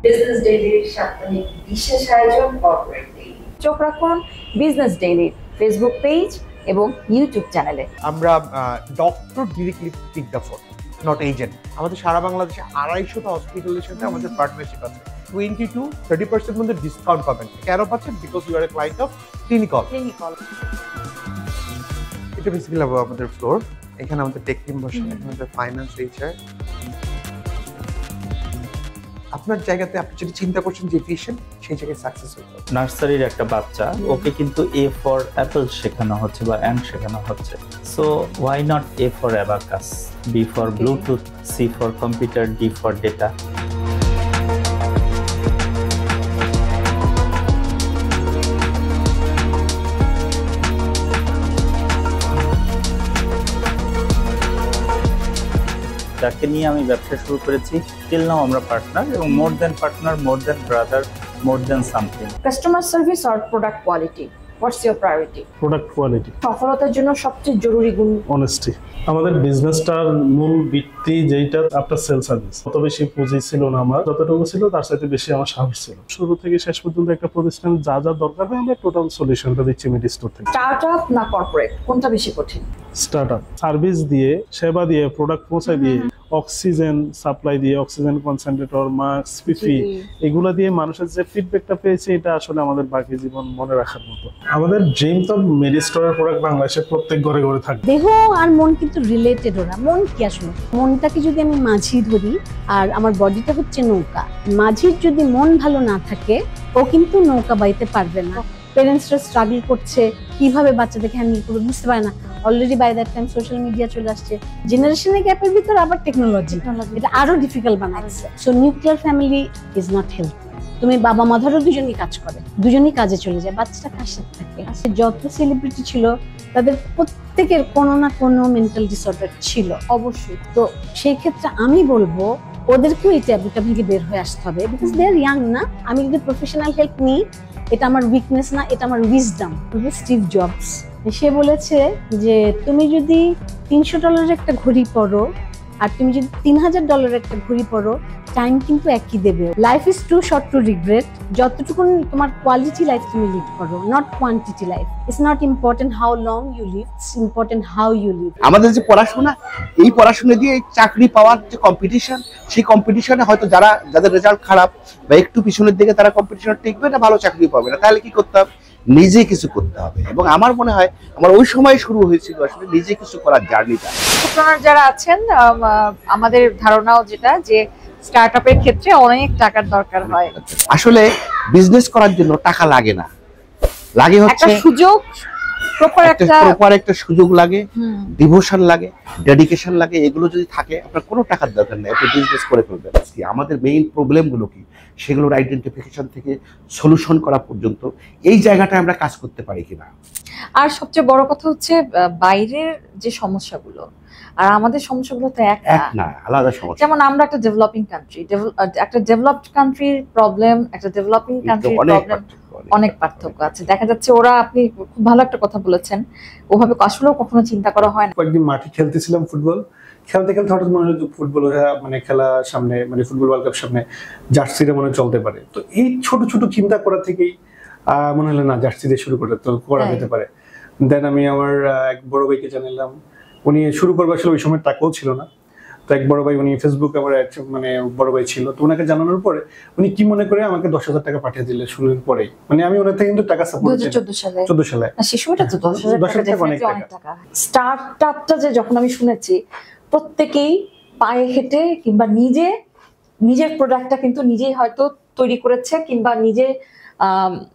Business ডেইলির সাপ্তাহিক বিশেষ আয়োজন কর্পোরেট ডেইলি। চোখ রাখুন বিজনেস ডেইলির ফেসবুক পেজ এবং ইউটিউব চ্যানেলে। আমরা doctor directly pick the phone, not agent. আমাদের সারা বাংলাদেশে 250টা হসপিটালের সাথে আমাদের পার্টনারশিপ আছে। 20 to 30% মধ্যে ডিসকাউন্ট পাবেন। কেন পাচ্ছেন? Because you are a client of clinical. এটা বেসিক্যালি আমাদের ফ্লোর। এখানে আমাদের টেক টিম বসে, এখানে আমাদের ফাইন্যান্স এইচআর। আপনার জায়গাতে আপনি যদি চিন্তা করছেন যে এফিশিয়েন্ট, সেই জায়গায় সাকসেস হতে হবে। নার্সারির একটা বাচ্চা, ওকে কিন্তু এ ফর অ্যাপল শেখানো হচ্ছে বা অ্যান্ড শেখানো হচ্ছে। So why not A for abacus, B for Bluetooth, C for computer, D for data. যাকে নিয়ে আমি ব্যবসা শুরু করেছি, টিল নাও আমরা পার্টনার, এবং more than partner, more than brother, more than something. Customer service আর product quality, what's your priority? Product quality. সফলতার জন্য সবচেয়ে জরুরি গুণ? অনেস্টি। আমাদের বিজনেসটার মূল ভিত্তি যেটা আপনার সেল সার্ভিস। অত বেশি পুঁজি ছিল না আমার, যতটুকু ছিল তার সাথে বেশি আমার সাহস ছিল। শুরু থেকে শেষ পর্যন্ত একটা প্রতিষ্ঠান যা যা দরকার হয় আমরা টোটাল সলিউশনটা দিচ্ছি মিড স্টোর থেকে। স্টার্টআপ না কর্পোরেট, কোনটা বেশি কঠিন? স্টার্টআপ। সার্ভিস দিয়ে, সেবা দিয়ে, প্রোডাক্ট পৌঁছায় দিয়ে, অক্সিজেন সাপ্লাই দিয়ে, অক্সিজেন কনসেন্ট্রেটর, মাস্ক, পিপি, এগুলা দিয়ে মানুষের যে ফিডব্যাকটা পেয়েছে, এটা আসলে আমাদের বাকি জীবন মনে রাখার মতো। আমাদের ড্রিম তো মিড স্টোরের প্রোডাক্ট বাংলাদেশের প্রত্যেক ঘরে ঘরে থাকবে। দেহ আর মন কিন্তু রিলেটেড। ওরা মন কি আসলে, মনটাকে যদি আমি মাঝি ধরি আর আমার বডিটা হচ্ছে নৌকা, মাঝির যদি মন ভালো না থাকে ও কিন্তু নৌকা বাইতে পারবে না। পেরেন্টসরা স্ট্রাগল করছে কিভাবে বাচ্চাদেরকে হ্যান্ডেল করবে, বুঝতে পারে না। Already by that time social media চলে আসছে, জেনারেশনের গ্যাপের ভিতর আবার টেকনোলজি এটা আরো ডিফিকাল্ট বানাচ্ছে। So nuclear family is not health. তুমি বাবা মা ধরো দুজনই কাজ করে, দুজনই কাজে চলে যায়, বাচ্চাটা কার সাথে থাকে? যত সেলিব্রিটি ছিল তাদের প্রত্যেকের কোনো না কোনো মেন্টাল ডিসঅর্ডার ছিল অবশ্যই। তো সেই ক্ষেত্রে আমি বলবো ওদেরকেও এই ট্যাবুটা ভেঙে বের হয়ে আসতে হবে, বিকজ দে আর ইয়াং না। আমি যদি প্রফেশনাল হেল্প নিই, এটা আমার উইকনেস না, এটা আমার উইজডম। স্টিভ জবস সে বলেছে যে তুমি যদি $300 একটা ঘড়ি পরো আর তুমি যদি $3000 একটা ঘড়ি পরো, টাইম কিন্তু একই দেবে। Life is too short to regret. যতটুকু তোমার কোয়ালিটি লাইফ তুমি লিড করো, not quantity life. It's not important how long you live, it's important how you live. আমাদের যে পড়াশোনা, এই পড়াশোনা দিয়ে চাকরি পাওয়ার যে কম্পিটিশন, সেই কম্পিটিশনে হয়তো যাদের রেজাল্ট খারাপ বা একটু পিছনের দিকে, তারা কম্পিটিশনে টিকবে না, ভালো চাকরি পাবে না। তাহলে কি করতে হবে? নিজে কিছু করতে হবে। এবং আমার মনে হয় আমার ওই সময় শুরু হয়েছিল আসলে নিজে কিছু করার জার্নিটা। আপনারা যারা আছেন, আমাদের ধারণাও যেটা যে স্টার্টআপের ক্ষেত্রে অনেক টাকার দরকার হয়। আসলে বিজনেস করার জন্য টাকা লাগে না, লাগে হচ্ছে একটা সুযোগ, প্রপার একটা সুযোগ লাগে, ডিভোশন লাগে, ডেডিকেশন লাগে। এগুলো যদি থাকে, আপনার কোনো টাকার দরকার নেই, আপনি বিজনেস করে ফেলবেন। আমাদের মেইন প্রবলেমগুলো কি, সেগুলোর আইডেন্টিফিকেশন থেকে সলিউশন করা পর্যন্ত এই জায়গাটা আমরা কাজ করতে পারি কিনা। আর সবচেয়ে বড় কথা হচ্ছে বাইরের যে সমস্যাগুলো আর আমাদের সমস্যাগুলো তো এক না, আলাদা সমস্যা। যেমন আমরা একটা ডেভেলপিং কান্ট্রি, একটা ডেভেলপড কান্ট্রির প্রবলেম, একটা ডেভেলপিং কান্ট্রির প্রবলেম অনেক পার্থক্য আছে। দেখা যাচ্ছে ওরা, আপনি খুব ভালো একটা কথা বলেছেন, ওভাবে আসলেও কখনো চিন্তা করা হয় না। কয়েকদিন মাঠে খেলতেছিলাম ফুটবল, খেলতে খেলতে হঠাৎ মনে হলো ফুটবল মানে খেলা সামনে, মানে ফুটবল ওয়ার্ল্ড কাপ সামনে, জার্সিটা মনে চলতে পারে। তো এই ছোট ছোট চিন্তা করা থেকেই মনে হলো না, জার্সি দিয়ে শুরু করতে তো করা যেতে পারে। দেন আমি আমার এক বড় ভাইকে জানালাম, উনি শুরু করবে, আসলে ওই সময় টাকাও ছিল না। তো এক বড় ভাই, উনি ফেসবুকে আমার মানে বড় ভাই ছিল, তো ওনাকে জানানোর পরে উনি কি মনে করে আমাকে 10,000 টাকা পাঠিয়ে দিলে শুরুর পরেই। মানে আমি ওনার থেকে কিন্তু টাকা সাপোর্ট 2014 সালে সেই সময়টা তো 10,000 অনেক টাকা। স্টার্টআপটা যে যখন আমি শুনেছি, প্রত্যেকেই পায়ে হেঁটে কিংবা নিজের প্রোডাক্টটা কিন্তু নিজেই হয়তো তৈরি করেছে কিংবা নিজে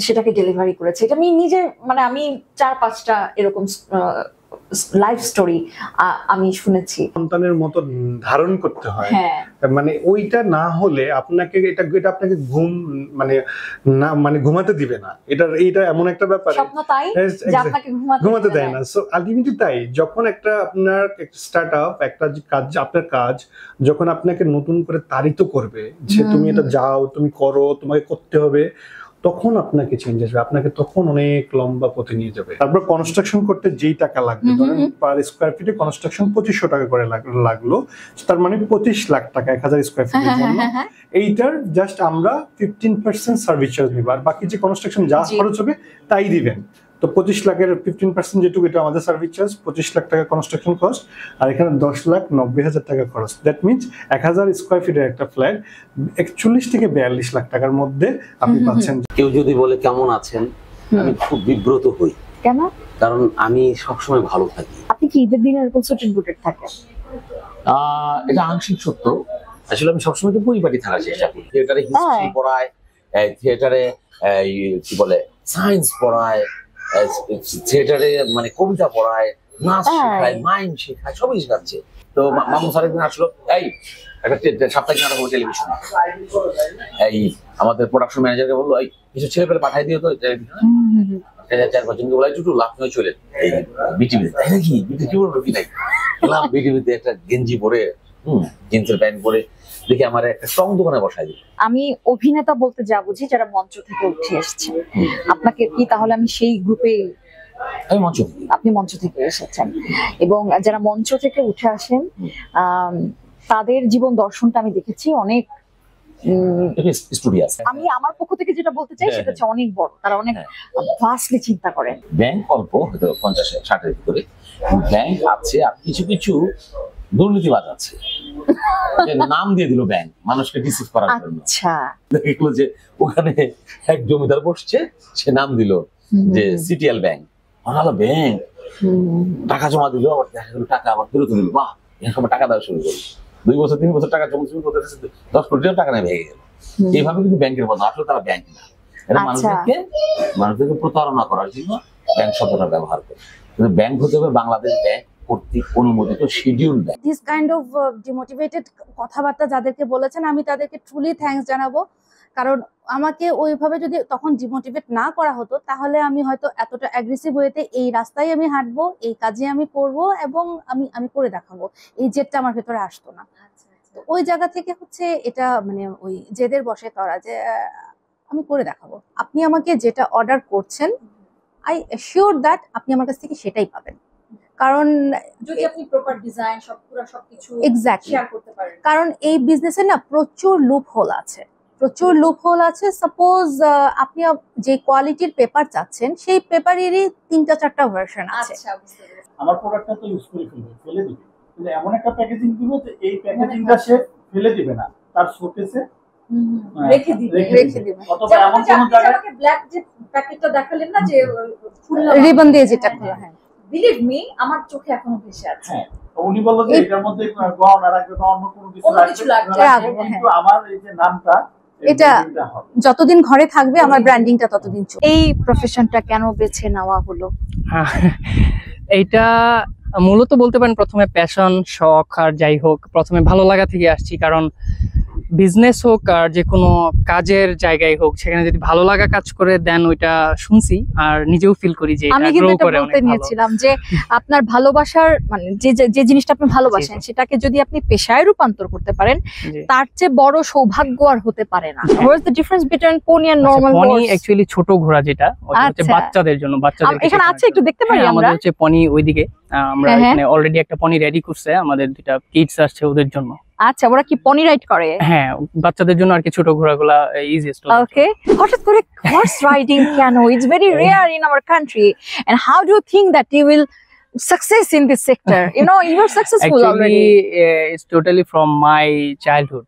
সেটাকে ডেলিভারি করেছে। এটা আমি নিজে, মানে আমি 4-5টা এরকম লাইফ স্টোরি আমি শুনেছি। সন্তানের মতো ধারণ করতে হয়, মানে ওইটা না হলে আপনাকে এটা আপনাকে ঘুম মানে ঘুমাতে দিবে না। এটা এমন একটা ব্যাপার, স্বপ্ন তাই যে আপনাকে ঘুমাতে দেয় না। সো আলটিমেটলি তাই, যখন আপনার স্টার্টআপ, একটা কাজ, আপনার কাজ যখন আপনাকে নতুন করে তাড়িত করবে যে তুমি এটা যাও, তুমি করো, তোমাকে করতে হবে, তখন আপনাকে চেঞ্জ আসবে, আপনাকে তখন অনেক লম্বা পথে নিয়ে যাবে। তারপর কনস্ট্রাকশন করতে যেই টাকা লাগবে, ধরেন পার স্কোয়ার ফিটে কনস্ট্রাকশন 2500 টাকা করে লাগলো, তার মানে 25 লাখ টাকা 1000 স্কোয়ার ফিটের জন্য। এইটার জাস্ট আমরা 15% সার্ভিস চার্জ নিব, আর বাকি যে কনস্ট্রাকশন যা খরচ হবে তাই দিবেন। তো 25 লাখের 15% যেটুকু, এটা আমাদের সার্ভিস চার্জ, 25 লাখ টাকা কনস্ট্রাকশন কস্ট, আর এখানে 10,90,000 টাকা খরচ। দ্যাট মিনস 1000 স্কোয়ার ফিটের একটা ফ্ল্যাট 41 থেকে 42 লাখ টাকার মধ্যে আপনি পাচ্ছেন। কেউ যদি বলে কেমন আছেন, আমি খুব বিব্রত হই। কেন? কারণ আমি সবসময় ভালো থাকি। আপনি কি ঈদের দিনে এরকম সুটেড বুটেড থাকেন? এটা আংশিক সত্য। আসলে আমি সবসময় তো পরিপাটি থাকার চেষ্টা করি। থিয়েটারে হিস্ট্রি পড়ায়, থিয়েটারে কি বলে সায়েন্স পড়ায়, থিয়েটারে মানে কবিতা পড়ায়, নাচ শেখায়, মাইম শেখায়, সবই শেখাচ্ছে। তো মামু স্যার একদিন আসলো, এই একটা সাপ্তাহিক নাটক টেলিভিশনে, এই আমাদের প্রোডাকশন ম্যানেজারকে বললো, এই কিছু ছেলে পেলে পাঠাই দিও তো টেলিভিশনে। 4-5 জনকে বলে একটু লাভ নয় চলে এই বিটিভিতে, তাই নাকি? বিটি কি বলবো কি নাই, লাভ বিটিভিতে একটা গেঞ্জি পরে, জিন্সের প্যান্ট পরে দেখে আমার একটা স্ট্রং দোকানে বসাই দিল। আমি অভিনেতা বলতে যা বুঝি যারা মঞ্চ থেকে উঠে এসেছে, আপনাকে কি তাহলে আমি সেই গ্রুপে? আমি মঞ্চ, আপনি মঞ্চ থেকে এসেছেন, এবং যারা মঞ্চ থেকে উঠে আসেন তাদের জীবন দর্শনটা আমি দেখেছি অনেক স্টুডিয়াস। আমি আমার পক্ষ থেকে যেটা বলতে চাই সেটা হচ্ছে অনেক বড়, তারা অনেক ভাস্টলি চিন্তা করেন। ব্যাংক অল্প, হয়তো 50-60-এর ভিতরে ব্যাংক আছে, আর কিছু কিছু দুর্নীতিবাজ আছে, নাম দিয়ে দিল ব্যাংক মানুষকে ডিসিভ করার জন্য। আচ্ছা, দেখলো যে ওখানে এক জমিদার বসছে, সে নাম দিল যে সিটিএল ব্যাংক, ভালো ব্যাংক, টাকা জমা দিল, আবার দেখা গেল টাকা আবার ফেরত দিল। বাহ, এরকম সময় টাকা দেওয়া শুরু করলো, 2 বছর 3 বছর টাকা জমা শুরু করতে 10 কোটি টাকা নেই ভেঙে গেল। এইভাবে কিন্তু ব্যাংকের মতো, আসলে তারা ব্যাংক না, এটা মানুষদেরকে প্রতারণা করার জন্য ব্যাংক শব্দটা ব্যবহার করে। কিন্তু ব্যাংক হতে হবে বাংলাদেশ ব্যাংক কর্তৃক অনুমোদিত schedule bank. This kind of demotivated কথাবার্তা যাদেরকে বলেছেন, আমি তাদেরকে ট্রুলি থ্যাঙ্কস জানাবো। কারণ আমাকে ওইভাবে যদি তখন ডিমোটিভেট না করা হতো, তাহলে আমি হয়তো এতটা অ্যাগ্রেসিভ হয়েতে এই রাস্তায় আমি হাঁটবো, এই কাজে আমি করব, এবং আমি করে দেখাবো, এই জেদটা আমার ভেতরে আসতো না। তো ওই জায়গা থেকে হচ্ছে এটা, মানে ওই জেদের বসে তরা, যে আমি করে দেখাবো। আপনি আমাকে যেটা অর্ডার করছেন, আই অ্যাসিওর দ্যাট আপনি আমার কাছ থেকে সেটাই পাবেন। কারণ যদি আপনি প্রপার ডিজাইন সবকিছু এক্স্যাক্টলি শেয়ার করতে পারেন। কারণ এই বিজনেসে না প্রচুর লুপ হোল আছে, প্রচুর লুপ হোল আছে। সাপোজ আপনি যে কোয়ালিটির পেপার চাচ্ছেন, সেই পেপারেরই 3-4টা ভার্সন আছে। আচ্ছা, বুঝতে পেরেছি। আমার প্রোডাক্টটা তো ইউজ করে ফেলে দিবে, কিন্তু এমন একটা প্যাকেজিং দিবে যে এই প্যাকেজিংটা সে ফেলে দিবে না, তার শোকেসে রেখে দিবে। অথবা এমন কোন জায়গায় আমাকে ব্ল্যাক যে প্যাকেটটা দেখালেন না, যে রিবন দিয়ে যেটা খোলা, হ্যাঁ, বিলিভ মি আমার চোখে এখনো ভেসে আছে। হ্যাঁ, উনি বললো যে এটার মধ্যে গহনা রাখবে বা অন্য কোনো কিছু রাখবে, কিন্তু আমার এই যে নামটা, এটা যতদিন ঘরে থাকবে আমার ব্র্যান্ডিংটা ততদিন চলবে। এই প্রফেশনটা কেন বেছে নেওয়া হলো? এইটা মূলত বলতে পারেন প্রথমে প্যাশন, শখ, আর যাই হোক প্রথমে ভালো লাগা থেকে আসছি। কারণ বিজনেস হোক আর যে কোনো কাজের জায়গায় হোক, সেখানে যদি ভালো লাগা কাজ করে দেন, ওইটা শুনছি আর নিজেও ফিল করি যে আমি কিন্তু এটা বলতে নিয়েছিলাম যে আপনার ভালোবাসার, মানে যে জিনিসটা আপনি ভালোবাসেন, সেটাকে যদি আপনি পেশায় রূপান্তর করতে পারেন, তার চেয়ে বড় সৌভাগ্য আর হতে পারে না। What is the difference between pony and normal horse? Pony actually ছোট ঘোড়া, যেটা ওটা হচ্ছে বাচ্চাদের জন্য। বাচ্চাদের এখানে আছে, একটু দেখতে পারি আমরা? আমাদের হচ্ছে পনি ওইদিকে, আমরা এখানে অলরেডি একটা পনি রেডি করছে, আমাদের 2টা কিডস আসছে ওদের জন্য। আচ্ছা, ওরা কি পনি রাইড করে? হ্যাঁ, বাচ্চাদের জন্য আর কি ছোট ঘোড়াগুলা ইজিয়েস্ট। ওকে, হঠাৎ করে হর্স রাইডিং কেন? It's very rare in our country, and how do you think that you will success in this sector? You know, you are successful already. It's totally from my childhood.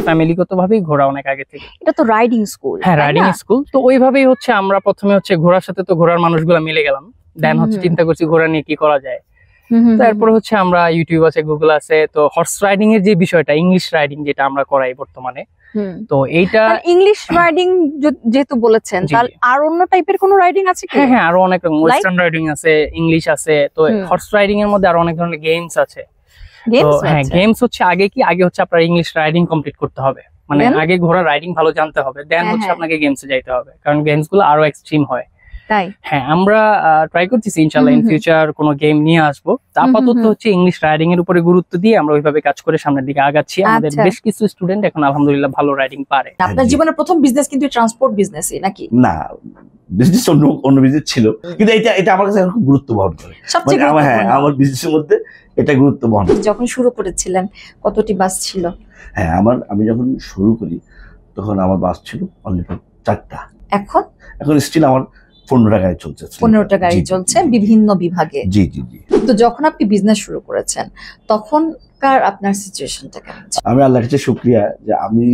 ফ্যামিলিগতভাবেই ঘোড়া অনেক আগে থেকে। এটা তো riding school. হ্যাঁ, riding school. তো ওইভাবেই হচ্ছে আমরা প্রথমে হচ্ছে ঘোড়ার সাথে তো ঘোড়ার মানুষগুলা মিলে গেলাম, দেন হচ্ছে চিন্তা করছি ঘোড়া নিয়ে কি করা যায়। তারপর হচ্ছে আমরা ইউটিউব আছে, গুগল আছে, তো হর্স রাইডিং এর যে বিষয়টা, ইংলিশ রাইডিং যেটা আমরা করাই বর্তমানে, তো এইটা ইংলিশ রাইডিং যেহেতু বলেছেন, তাহলে আর অন্য টাইপের কোনো রাইডিং আছে কি? হ্যাঁ, আরো অনেক রকম ওয়েস্টার্ন রাইডিং আছে, ইংলিশ আছে। তো হর্স রাইডিং এর মধ্যে আরো অনেক ধরনের গেমস আছে। তো হ্যাঁ, গেমস হচ্ছে আগে হচ্ছে আপনার ইংলিশ রাইডিং কমপ্লিট করতে হবে, মানে আগে ঘোড়া রাইডিং ভালো জানতে হবে, দেন হচ্ছে আপনাকে গেমসে যাইতে হবে, কারণ গেমস গুলো আরো এক্সট্রিম হয়। তাই হ্যাঁ, আমরা ট্রাই করতেছি ইনশাআল্লাহ ইন ফিউচার কোনো গেম নিয়ে আসবো। আপাতত হচ্ছে ইংলিশ রাইডিং এর উপরে গুরুত্ব দিয়ে আমরা ওইভাবে কাজ করে সামনের দিকে আগাচ্ছি। আমাদের বেশ কিছু স্টুডেন্ট এখন আলহামদুলিল্লাহ ভালো রাইডিং পারে। আপনার জীবনের প্রথম বিজনেস কিন্তু ট্রান্সপোর্ট বিজনেসই নাকি? না, বিজনেস অন্য বিজনেস ছিল, কিন্তু এটা আমার কাছে খুব গুরুত্ব বহন করে। সবচেয়ে হ্যাঁ, আমার বিজনেসের মধ্যে এটা গুরুত্ব বহন করে। যখন শুরু করেছিলেন কতটি বাস ছিল? হ্যাঁ, আমি যখন শুরু করি তখন আমার বাস ছিল অনলি 4টা। এখন স্টিল আমার 15টা গাড়ি চলছে। 15টা গাড়ি চলছে বিভিন্ন বিভাগে। জি। তো যখন আপনি বিজনেস শুরু করেছেন তখনকার আপনার সিচুয়েশনটা কেমন ছিল? আমি আল্লাহর কাছে শুকরিয়া যে আমি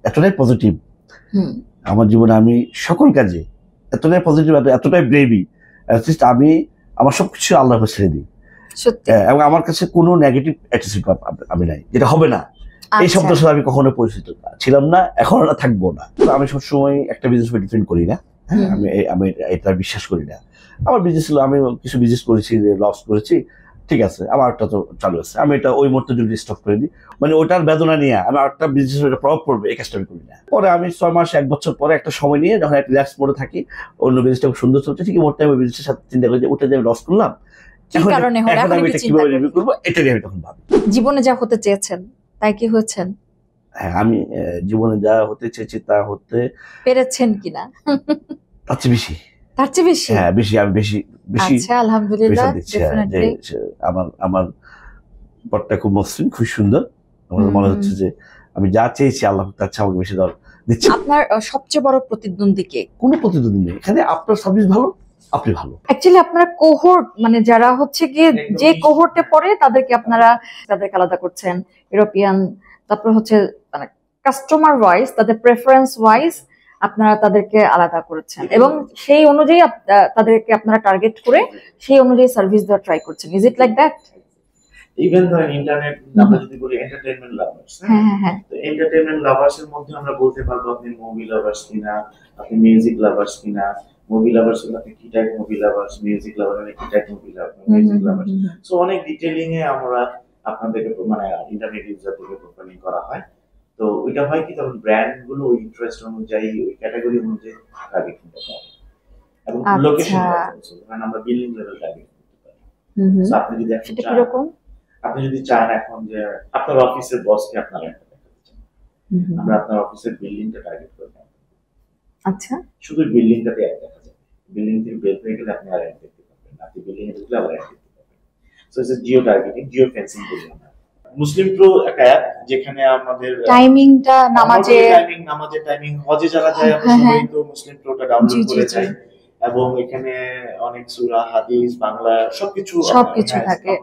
এতটাই পজিটিভ আমার জীবনে, আমি সকল কাজে এতটাই পজিটিভ, এতটাই ব্রেভি, আমি আমার সবকিছু আল্লাহর কাছে ছেড়ে দিই। সত্যি? এবং আমার কাছে কোনো নেগেটিভ অ্যাটিটিউড আমি নাই, যেটা হবে না এই শব্দের সাথে আমি কখনো পরিচিত ছিলাম না, এখন আর থাকবো না। আমি সবসময় একটা বিজনেস ডিপেন্ড করি না, আমি এটা বিশ্বাস করি না। আমার বিজনেস ছিল, আমি কিছু বিজনেস করেছি, লস করেছি, ঠিক আছে, আমার একটা তো চালু আছে, আমি এটা ওই মুহূর্তে যদি স্টপ করে দিই, মানে ওটার বেদনা নিয়ে আমি আরেকটা বিজনেস প্রভাব পড়বে এই কাজটা আমি করি না। পরে আমি 6 মাস 1 বছর পরে একটা সময় নিয়ে যখন একটা রিল্যাক্স মোডে থাকি, অন্য বিজনেসটা খুব সুন্দর চলছে, ঠিক মোট টাইম ওই বিজনেসের সাথে চিন্তা করি যে ওটা যে আমি লস করলাম, এখন আমি এটা কিভাবে রিভিউ করবো, এটা নিয়ে আমি তখন ভাবি। জীবনে যা হতে চেয়েছেন তাই কি হয়েছেন? হ্যাঁ, আমি জীবনে যা হতে চেয়েছি তা হতে পেরেছেন কিনা? তার চেয়ে বেশি। হ্যাঁ, বেশি। আমি বেশি। আচ্ছা, আলহামদুলিল্লাহ। ডেফিনেটলি আমার পথটা খুব মসৃণ, খুব সুন্দর। আমার মনে হচ্ছে যে আমি যা চেয়েছি আল্লাহ তার চেয়ে আমাকে বেশি দিচ্ছে। আপনার সবচেয়ে বড় প্রতিদ্বন্দ্বী কে? কোনো প্রতিদ্বন্দ্বী নেই এখানে। আপনার সার্ভিস ভালো, আপনি ভালো। অ্যাকচুয়ালি আপনারা কোহোর্ট, মানে যারা হচ্ছে গিয়ে যে কোহোর্টে পড়ে তাদেরকে আলাদা করছেন, ইউরোপিয়ান, তারপর হচ্ছে মানে কাস্টমার ওয়াইজ, তাদের প্রেফারেন্স ওয়াইজ আপনারা তাদেরকে আলাদা করেছেন এবং সেই অনুযায়ী তাদেরকে আপনারা টার্গেট করে সেই অনুযায়ী সার্ভিস দেওয়ার ট্রাই করছেন। Is it like that? Even ধরেন ইন্টারনেট আমরা যদি বলি এন্টারটেইনমেন্ট লাভার্স, হ্যাঁ, তো এন্টারটেইনমেন্ট লাভার্স এর মধ্যে আমরা বলতে পারবো আপনি মুভি লাভার্স কিনা, আপনি মিউজিক লাভার্স কিনা। মুভি লাভার্স হলে আপনি কি type movie lovers, music lover হলে কি type movie lover, music lovers. So অনেক ডিটেইলিং এ আমরা আপনাদেরকে মানে ইন্টারনেট ইউজারদেরকে প্রোফাইলিং করা হয়। তো ওইটা হয় কি, তখন ব্র্যান্ড গুলো ওই ইন্টারেস্ট অনুযায়ী, ওই ক্যাটাগরি অনুযায়ী টার্গেট করতে পারে এবং লোকেশন মানে আমরা বিল্ডিং লেভেল টার্গেট করতে পারি। সো আপনি যদি আপনি যদি চান এখন যে আপনার অফিসের বসকে আপনারা একটা দেখাতে চান, আমরা আপনার অফিসের বিল্ডিংটা টার্গেট করব। আচ্ছা, শুধু বিল্ডিংটাতে অ্যাড দেখা যাবে। বিল্ডিং থেকে বের হয়ে গেলে আপনি আর অ্যাড দেখতে পাবেন না, আপনি বিল্ডিং এ ঢুকলে আবার অ্যাড দেখতে পাবেন। So it's Jio targeting, Jio fencing বলি আমরা। মুসলিম প্রো একটা অ্যাপ, যেখানে আমাদের টাইমিংটা, নামাজের টাইমিং, হজে যারা যায় আমরা সবাই তো মুসলিম প্রোটা ডাউনলোড করে যাই, এবং এখানে অনেক সূরা, হাদিস, বাংলা সবকিছু থাকে।